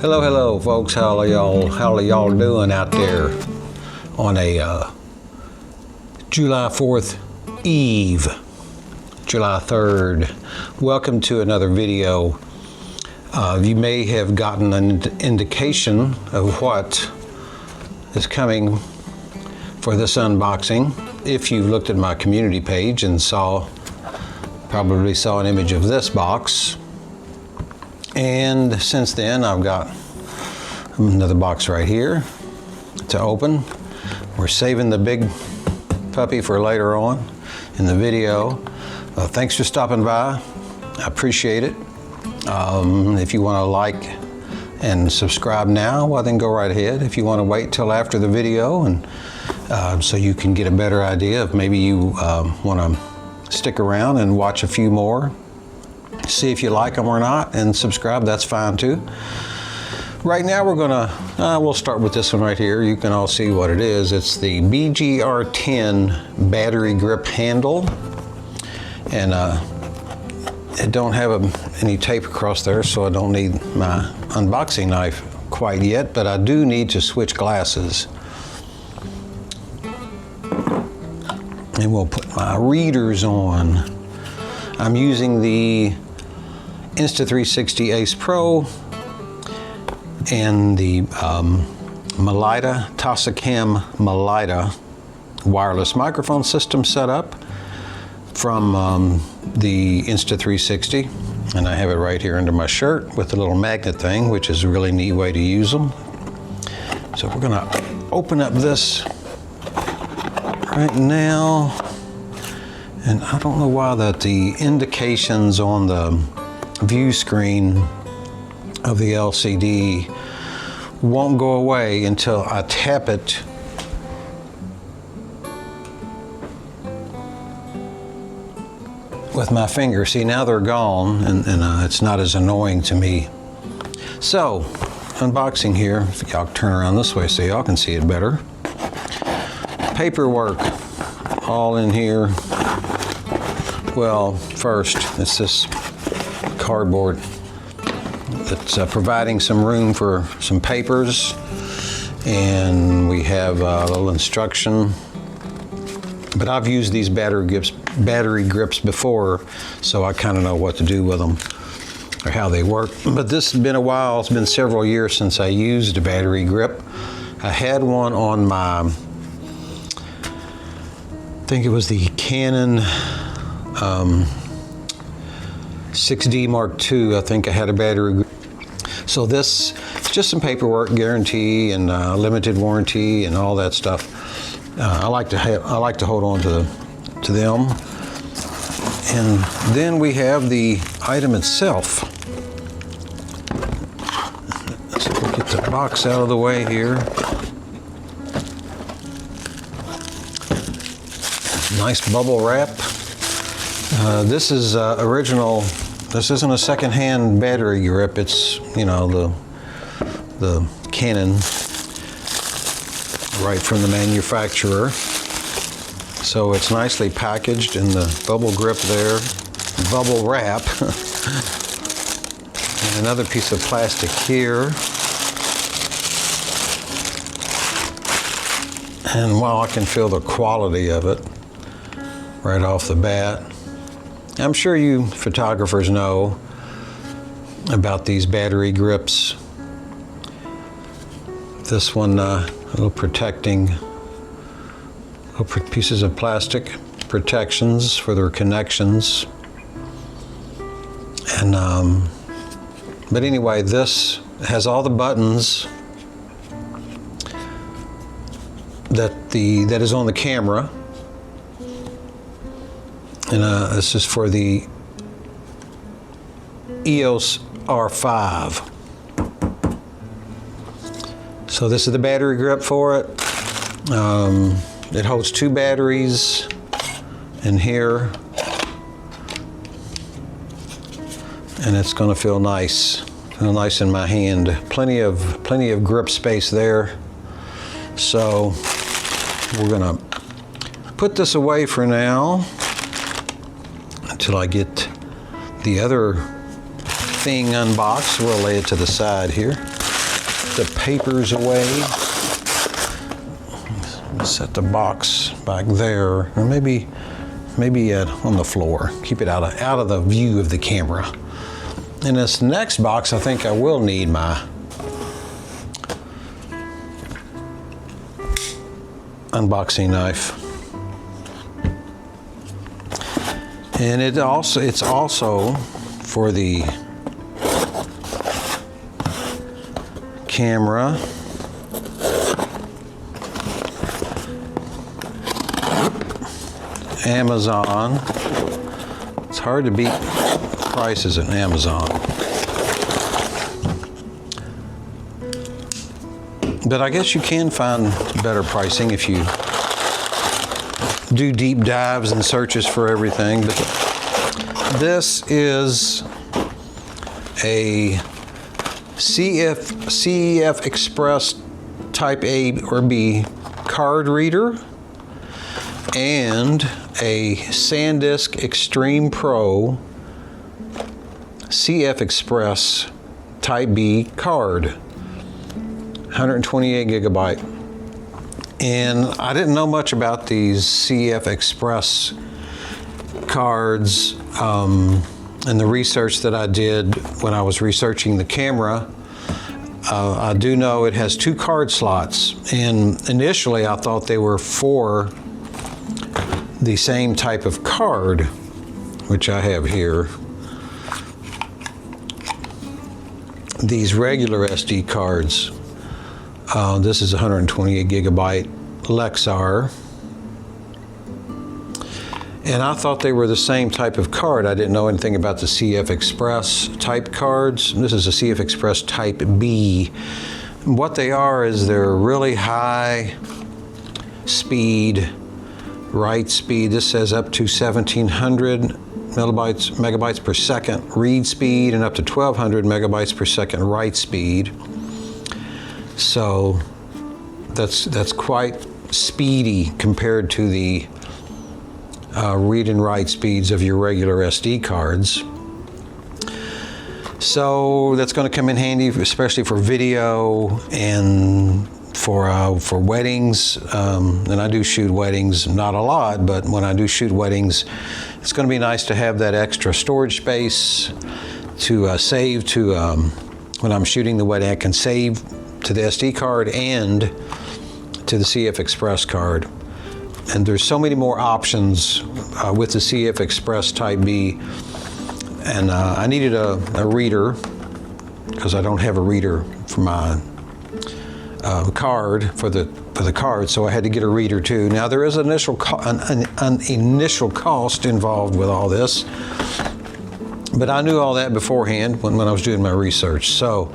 Hello folks, how are y'all doing out there on a July 4th Eve, July 3rd. Welcome to another video. You may have gotten an indication of what is coming for this unboxing if you looked at my community page and probably saw an image of this box. And since then, I've got another box right here to open. We're saving the big puppy for later on in the video. Thanks for stopping by. I appreciate it. If you want to like and subscribe now, well then go right ahead. If you want to wait till after the video and so you can get a better idea of maybe you want to stick around and watch a few more. See if you like them or not, and subscribe, that's fine too. Right now we'll start with this one right here. You can all see what it is. It's the BGR10 battery grip handle. And it don't have any tape across there, so I don't need my unboxing knife quite yet, but I do need to switch glasses. And we'll put my readers on. I'm using the Insta360 Ace Pro and the Tascam Melita wireless microphone system set up from the Insta360, and I have it right here under my shirt with the little magnet thing, which is a really neat way to use them. So we're gonna open up this right now, and I don't know why the indications on the view screen of the LCD won't go away until I tap it with my finger. See, now they're gone, and it's not as annoying to me. So, unboxing here. If y'all turn around this way so y'all can see it better. Paperwork all in here. Well, first, it's this cardboard that's providing some room for some papers, and we have a little instruction. But I've used these battery grips before, so I kind of know what to do with them or how they work. But this has been a while. It's been several years since I used a battery grip. I had one on my, I think it was the Canon 6D Mark II. I think I had a battery grip. So this, just some paperwork, guarantee and limited warranty and all that stuff. I like to hold on to them. And then we have the item itself. So we'll get the box out of the way here. Nice bubble wrap. This is original. This isn't a second-hand battery grip. It's, you know, the Canon, right from the manufacturer. So it's nicely packaged in the bubble grip there, bubble wrap, and another piece of plastic here. And wow, I can feel the quality of it right off the bat. I'm sure you photographers know about these battery grips. This one, little protecting, little pieces of plastic protections for their connections. And but anyway, this has all the buttons that is on the camera. And this is for the EOS R5. So this is the battery grip for it. It holds 2 batteries in here. And it's going to feel nice in my hand. Plenty of grip space there. So we're going to put this away for now until I get the other thing unboxed. We'll lay it to the side here. the papers away. Set the box back there, or maybe on the floor. Keep it out of the view of the camera. In this next box, I think I will need my unboxing knife. And it's also for the camera. Amazon. It's hard to beat prices at Amazon. But I guess you can find better pricing if you do deep dives and searches for everything. But this is a CEF Express Type A or B card reader and a SanDisk Extreme Pro CF Express Type B card, 128 gigabyte. And I didn't know much about these CF Express cards and the research that I did when I was researching the camera. I do know it has 2 card slots, and initially I thought they were for the same type of card, which I have here. These regular SD cards. This is 128 gigabyte Lexar. And I thought they were the same type of card. I didn't know anything about the CF Express type cards. This is a CF Express Type B. What they are is they're really high speed, write speed. This says up to 1700 megabytes per second read speed and up to 1200 megabytes per second write speed. So that's quite speedy compared to the read and write speeds of your regular SD cards. So that's going to come in handy, especially for video and for weddings. And I do shoot weddings, not a lot, but when I do shoot weddings, it's going to be nice to have that extra storage space to save to, when I'm shooting the wedding, I can save to the SD card and to the CF Express card. And there's so many more options with the CF Express Type B. And I needed a reader because I don't have a reader for my card for the card, so I had to get a reader too. Now there is an initial cost involved with all this, but I knew all that beforehand when I was doing my research. So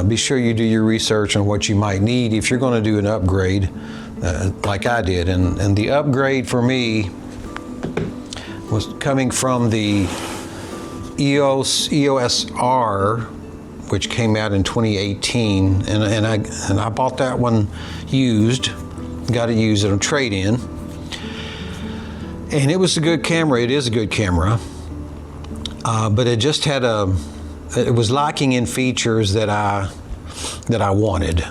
be sure you do your research on what you might need if you're going to do an upgrade like I did. And the upgrade for me was coming from the EOS R, which came out in 2018, and I bought that one used, got it used at a trade-in, and it was a good camera. It is a good camera, but it just had it was lacking in features that I wanted.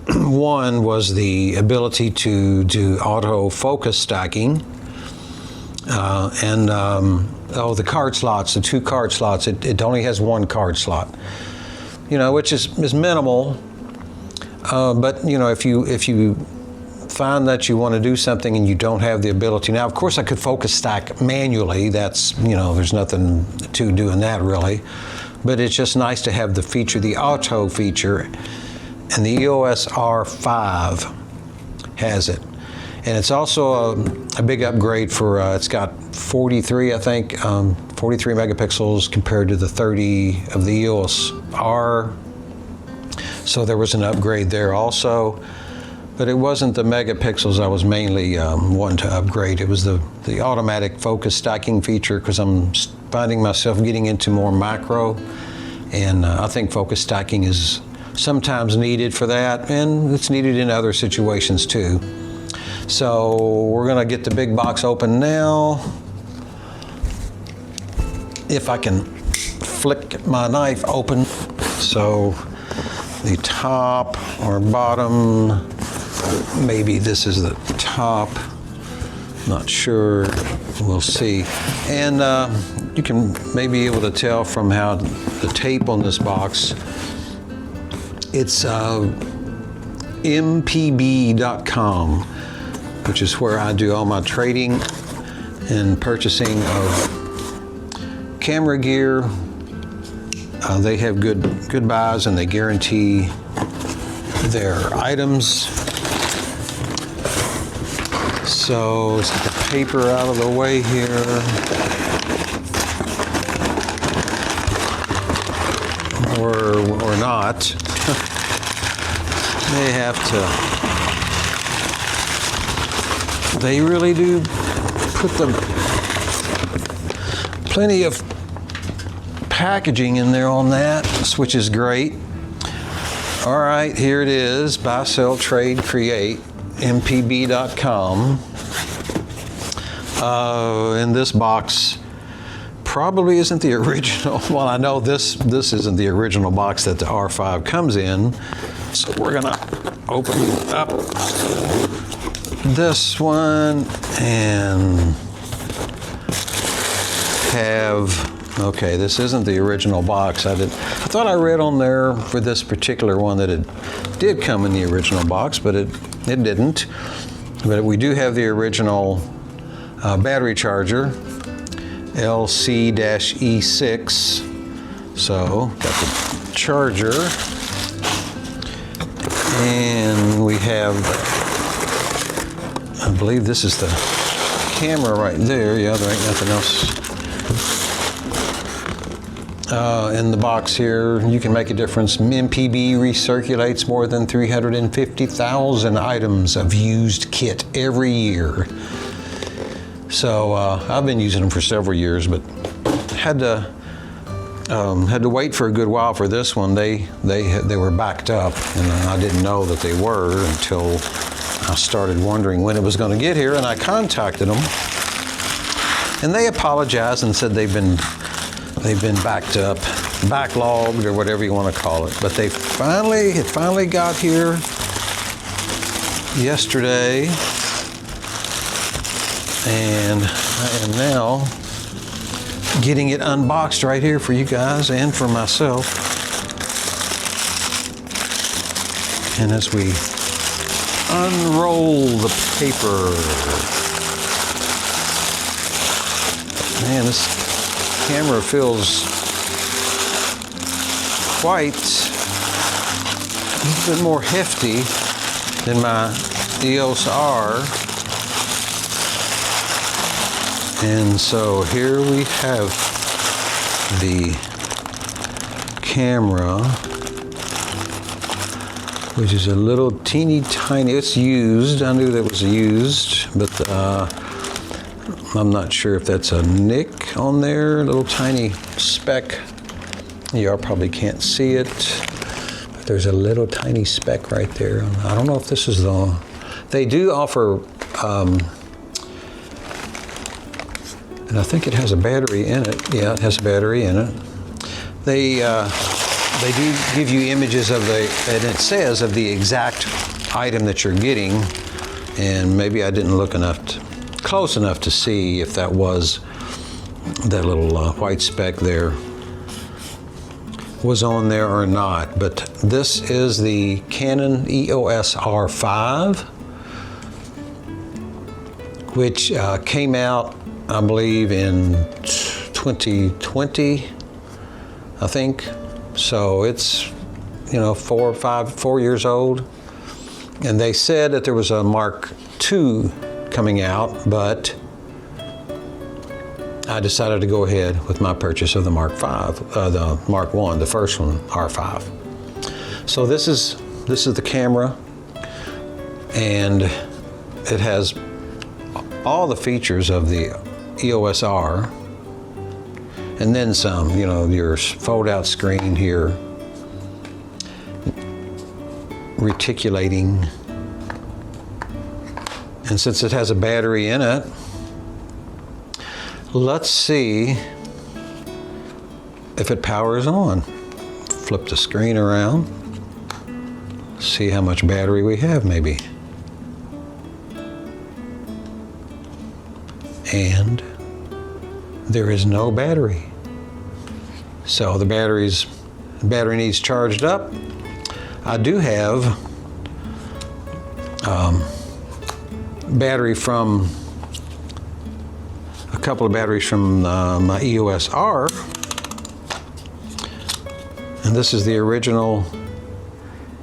One was the ability to do auto focus stacking, and the card slots, the 2 card slots. It only has 1 card slot, which is minimal. But if you find that you want to do something and you don't have the ability, now of course I could focus stack manually. That's there's nothing to doing that really, but it's just nice to have the feature, the auto feature. And the EOS R5 has it. And it's also a big upgrade for, it's got 43 megapixels compared to the 30 of the EOS R. So there was an upgrade there also. But it wasn't the megapixels I was mainly wanting to upgrade. It was the automatic focus stacking feature, because I'm finding myself getting into more macro. And I think focus stacking is sometimes needed for that, and it's needed in other situations too. So we're gonna get the big box open now. If I can flick my knife open. So the top or bottom. Maybe this is the top. Not sure. We'll see. And you can maybe be able to tell from how the tape on this box. It's mpb.com, which is where I do all my trading and purchasing of camera gear. They have good buys, and they guarantee their items. So let's get the paper out of the way here. Or not. They have to. They really do put plenty of packaging in there on that, which is great. All right, here it is. Buy, sell, trade, create. mpb.com. And this box probably isn't the original. Well, I know this isn't the original box that the R5 comes in. So we're gonna open up this one and okay, this isn't the original box. I thought I read on there for this particular one that it did come in the original box, but it didn't. But we do have the original battery charger, LC-E6. So got the charger, and we have, I believe this is the camera right there. Yeah, there ain't nothing else in the box here. You can make a difference. MPB recirculates more than 350,000 items of used kit every year. So I've been using them for several years, but had to wait for a good while for this one. They were backed up, and I didn't know that they were until I started wondering when it was going to get here, and I contacted them, and they apologized and said they've been backed up, backlogged, or whatever you want to call it. But it finally got here yesterday, and I am now getting it unboxed right here for you guys and for myself. And as we unroll the paper, man, this camera feels quite a little bit more hefty than my EOS R. And so here we have the camera, which is a little teeny tiny, it's used. I knew that was used, but I'm not sure if that's a nick on there, a little tiny speck. You probably can't see it, but there's a little tiny speck right there. I don't know if this is they do offer, and I think it has a battery in it. Yeah, it has a battery in it. They do give you images of and it says of the exact item that you're getting, and maybe I didn't look close enough to see if that was that little white speck there was on there or not. But this is the Canon EOS R5, which came out, I believe, in 2020, I think. So it's, 4 years old. And they said that there was a Mark II coming out, but I decided to go ahead with my purchase of the Mark V, the Mark I, the first one, R5. So this is the camera, and it has all the features of the EOS R, and then some. Your fold-out screen here, reticulating, and since it has a battery in it, let's see if it powers on. Flip the screen around. See how much battery we have, maybe. And there is no battery. So the battery needs charged up. I do have a couple of batteries from my EOS R, and this is the original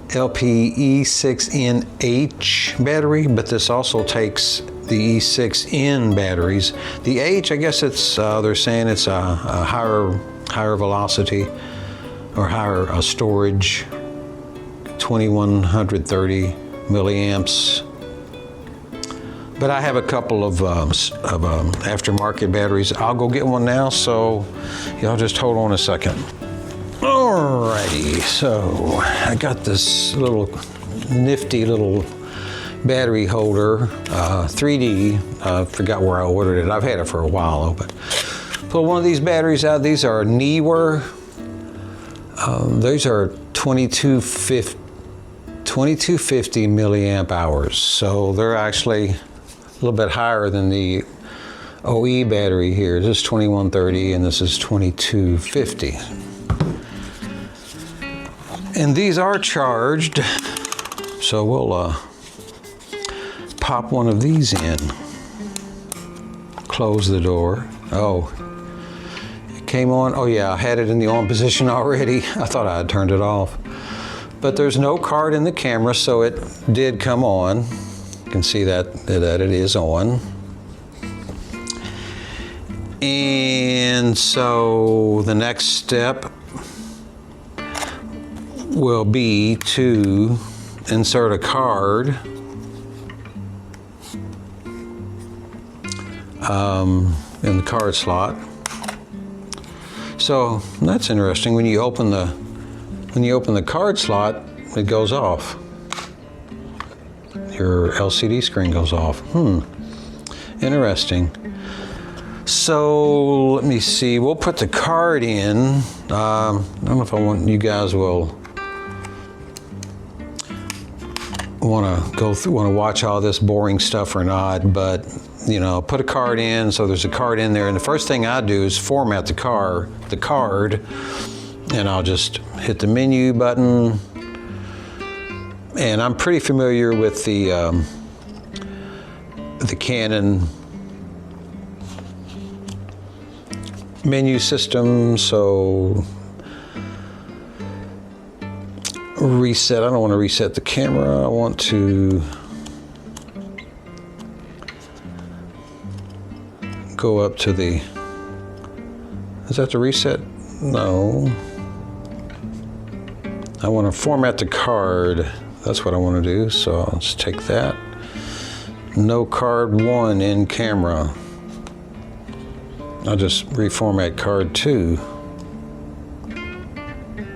LPE6NH battery, but this also takes the E6N batteries. The H, I guess it's they're saying it's a higher velocity or higher storage, 2130 milliamps. But I have a couple of aftermarket batteries. I'll go get one now, so y'all just hold on a second. Alrighty, so I got this little nifty little battery holder, 3D. I forgot where I ordered it. I've had it for a while, though. But pull one of these batteries out. These are Neewer. These are 2250 milliamp hours. So they're actually a little bit higher than the OE battery here. This is 2130 and this is 2250. And these are charged, so we'll pop one of these in. Close the door. Oh, it came on. Oh yeah, I had it in the on position already. I thought I had turned it off. But there's no card in the camera, so it did come on. You can see that it is on. And so the next step will be to insert a card in the card slot. So that's interesting. When you open the card slot, it goes off. Your LCD screen goes off. Interesting. So let me see. We'll put the card in. I don't know if you guys will want to watch all this boring stuff or not, but you know, put a card in. So there's a card in there, and the first thing I do is format the card, and I'll just hit the menu button. And I'm pretty familiar with the Canon menu system, so reset. I don't want to reset the camera. I want to go up to the, is that the reset? No. I want to format the card. That's what I want to do. So let's take that. No card 1 in camera. I'll just reformat card 2.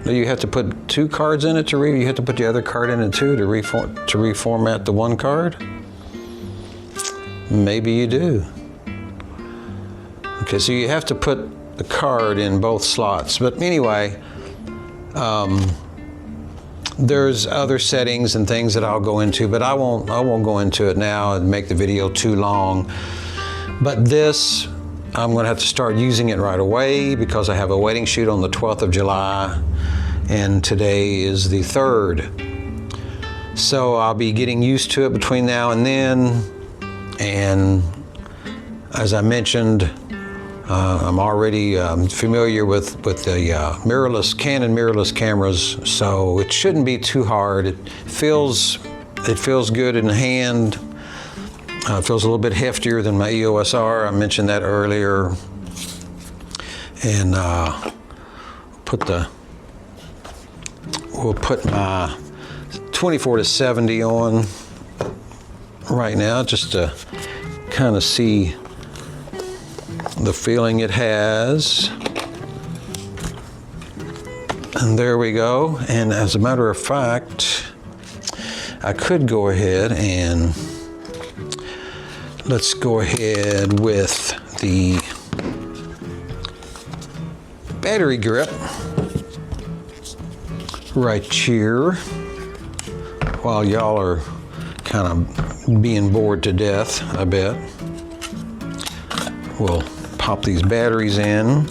You have to put 2 cards in it you have to put the other card in it too to reformat the one card? Maybe you do. Okay, so you have to put the card in both slots. But anyway, there's other settings and things that I'll go into, but I won't go into it now and make the video too long. But this, I'm going to have to start using it right away because I have a wedding shoot on the 12th of July and today is the 3rd. So I'll be getting used to it between now and then. And as I mentioned, I'm already familiar with the Canon mirrorless cameras, so it shouldn't be too hard. It feels good in the hand. It feels a little bit heftier than my EOS R. I mentioned that earlier. And we'll put my 24-70 on right now just to kind of see the feeling it has. And there we go. And as a matter of fact, I could go ahead and let's go ahead with the battery grip right here. while y'all are kind of being bored to death, I bet. We'll pop these batteries in.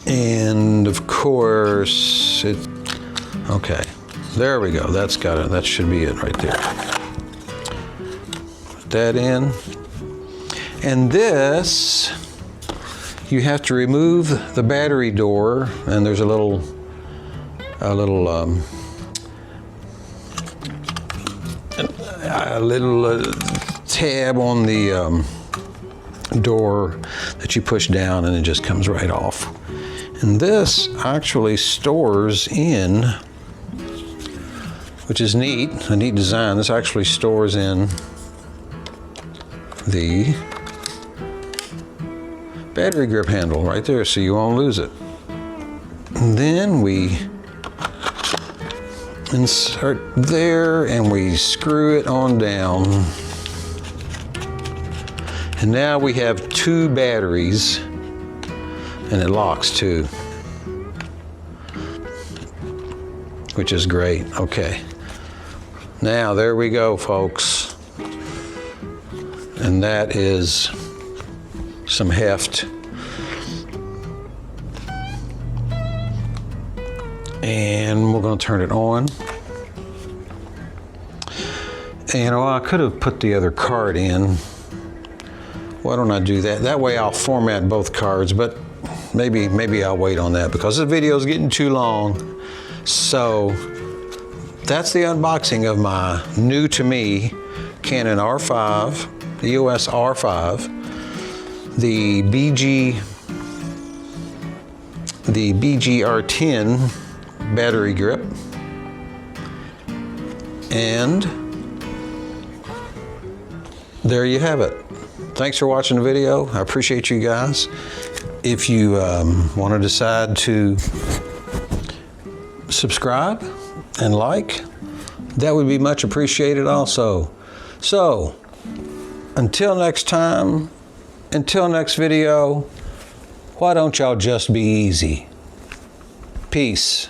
And of course, okay, there we go. That should be it right there. Put that in. And this, you have to remove the battery door, and there's a little tab on the door that you push down, and it just comes right off. And this actually stores in, which is neat, a neat design. This actually stores in the battery grip handle right there, so you won't lose it. And then we insert there and we screw it on down. And now we have 2 batteries, and it locks too, which is great. Okay, now there we go, folks. And that is some heft. And we're going to turn it on. And I could have put the other card in. Why don't I do that? That way I'll format both cards, but maybe I'll wait on that because the video is getting too long. So that's the unboxing of my new to me Canon R5, EOS R5, the BGR10 battery grip, and there you have it. Thanks for watching the video. I appreciate you guys. If you want to decide to subscribe and like, that would be much appreciated also. So, until next time, until next video, why don't y'all just be easy? Peace.